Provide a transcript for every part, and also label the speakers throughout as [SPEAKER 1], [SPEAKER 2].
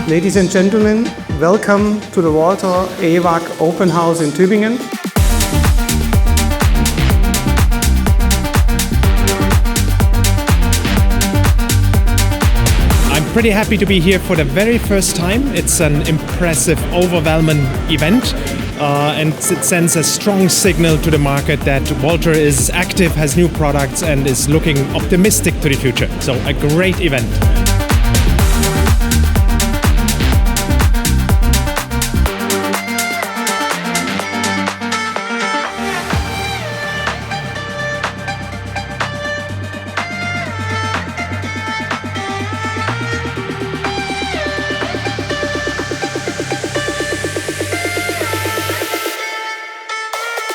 [SPEAKER 1] Ladies and gentlemen, welcome to the Walter EWAG Open House in Tübingen.
[SPEAKER 2] I'm pretty happy to be here for the very first time. It's an impressive, overwhelming event. And it sends a strong signal to the market that Walter is active, has new products, and is looking optimistic to the future. So a great event.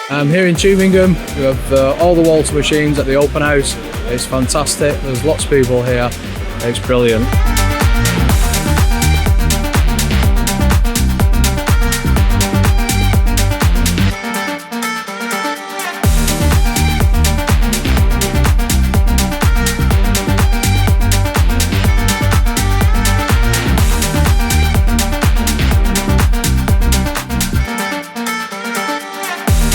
[SPEAKER 3] I'm here in Tübingen. We have all the Walter machines at the open house. It's fantastic. There's lots of people here. It's brilliant.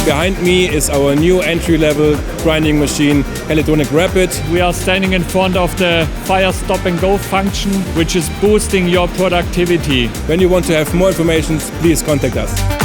[SPEAKER 4] Behind me is our new entry-level grinding machine, Electronic Rapid.
[SPEAKER 5] We are standing in front of the fire stop and go function, which is boosting your productivity.
[SPEAKER 4] When you want to have more information, please contact us.